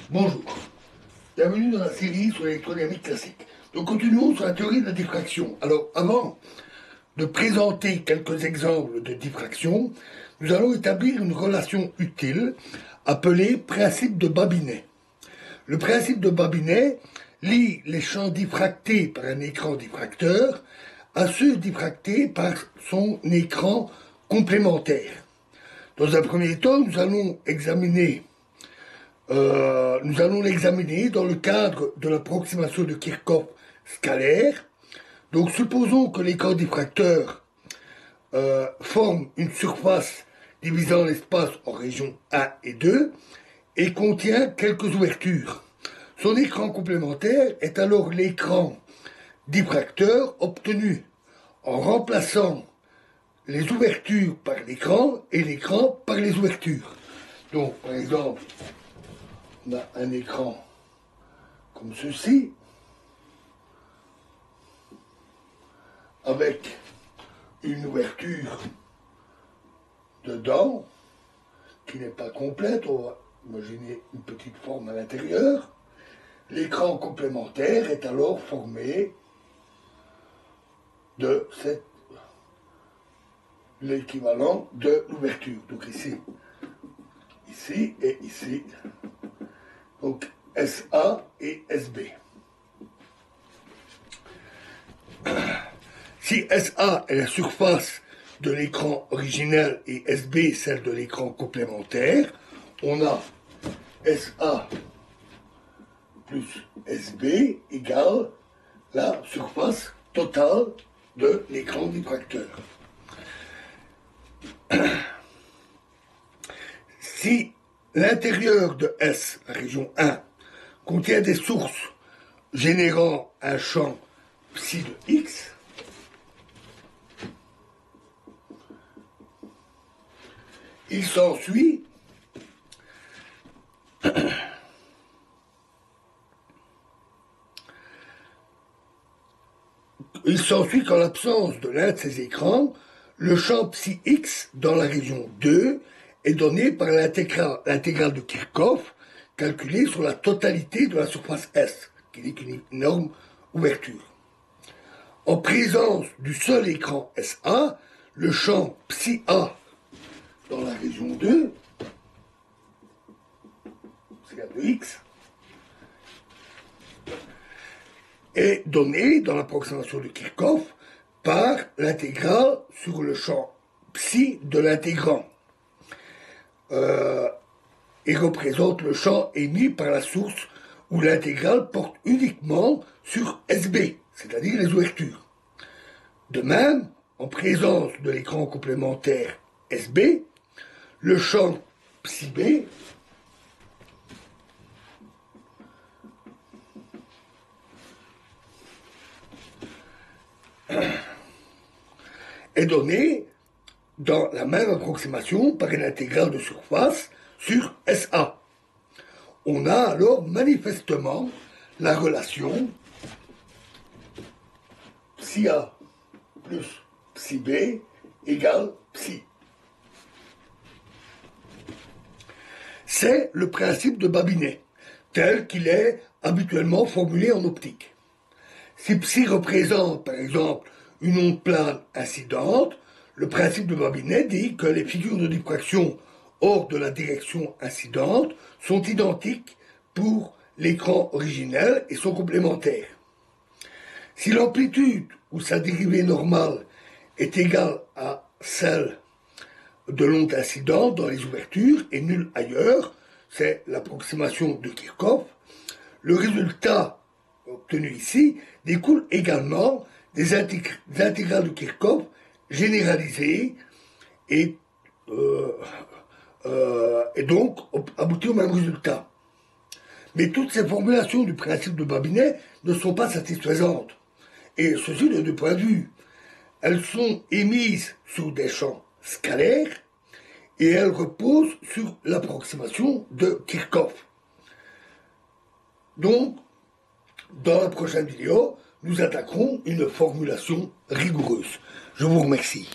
Bonjour, bienvenue dans la série sur l'électrodynamique classique. Nous continuons sur la théorie de la diffraction. Alors, avant de présenter quelques exemples de diffraction, nous allons établir une relation utile appelée principe de Babinet. Le principe de Babinet lie les champs diffractés par un écran diffracteur à ceux diffractés par son écran complémentaire. Dans un premier temps, nous allons l'examiner dans le cadre de l'approximation de Kirchhoff scalaire. Donc supposons que l'écran diffracteur forme une surface divisant l'espace en régions 1 et 2 et contient quelques ouvertures. Son écran complémentaire est alors l'écran diffracteur obtenu en remplaçant les ouvertures par l'écran et l'écran par les ouvertures. Donc par exemple, on a un écran comme ceci, avec une ouverture dedans, qui n'est pas complète, on va imaginer une petite forme à l'intérieur. L'écran complémentaire est alors formé de l'équivalent de l'ouverture. Donc ici et ici. Donc SA et SB. Si SA est la surface de l'écran originel et SB celle de l'écran complémentaire, on a SA plus SB égale la surface totale de l'écran diffracteur. Si l'intérieur de S, la région 1, contient des sources générant un champ psi de X, il s'ensuit qu'en l'absence de l'un de ces écrans, le champ psi X dans la région 2 est donné par l'intégrale de Kirchhoff calculée sur la totalité de la surface S, qui n'est qu'une énorme ouverture. En présence du seul écran SA, le champ psi A dans la région 2, c'est la de X, est donné dans l'approximation de Kirchhoff par l'intégrale sur le champ psi de l'intégrand et représente le champ émis par la source où l'intégrale porte uniquement sur SB, c'est-à-dire les ouvertures. De même, en présence de l'écran complémentaire SB, le champ psi B est donné dans la même approximation par une intégrale de surface sur SA. On a alors manifestement la relation psi A plus psi B égale psi. C'est le principe de Babinet, tel qu'il est habituellement formulé en optique. Si psi représente, par exemple, une onde plane incidente, le principe de Babinet dit que les figures de diffraction hors de la direction incidente sont identiques pour l'écran originel et sont complémentaires. Si l'amplitude ou sa dérivée normale est égale à celle de l'onde incidente dans les ouvertures et nulle ailleurs, c'est l'approximation de Kirchhoff, le résultat obtenu ici découle également des intégrales de Kirchhoff généralisées et donc aboutit au même résultat. Mais toutes ces formulations du principe de Babinet ne sont pas satisfaisantes. Et ceci de deux points de vue. Elles sont émises sur des champs scalaires et elles reposent sur l'approximation de Kirchhoff. Donc, dans la prochaine vidéo, nous attaquerons une formulation rigoureuse. Je vous remercie.